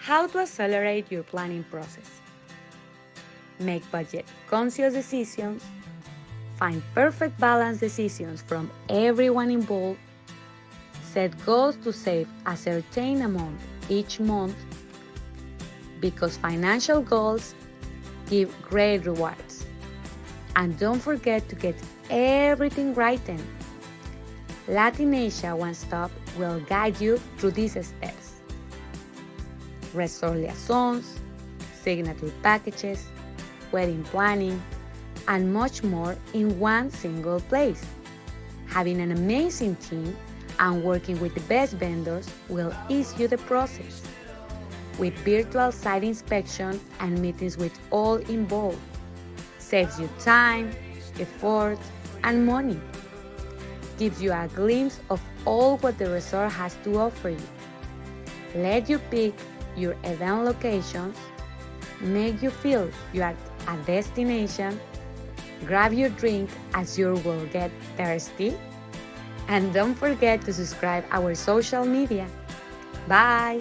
How to accelerate your planning process. Make budget-conscious decisions. Find perfect balance decisions from everyone involved. Set goals to save a certain amount each month because financial goals give great rewards. And don't forget to get everything right then. Latin Asia One Stop will guide you through these steps. Resort liaisons, signature packages, wedding planning, and much more in one single place. Having an amazing team and working with the best vendors will ease you the process. With virtual site inspection and meetings with all involved, saves you time, effort, and money. Gives you a glimpse of all what the resort has to offer you. Let you pick your event locations, make you feel you are a destination, grab your drink as you will get thirsty, and don't forget to subscribe our social media. Bye!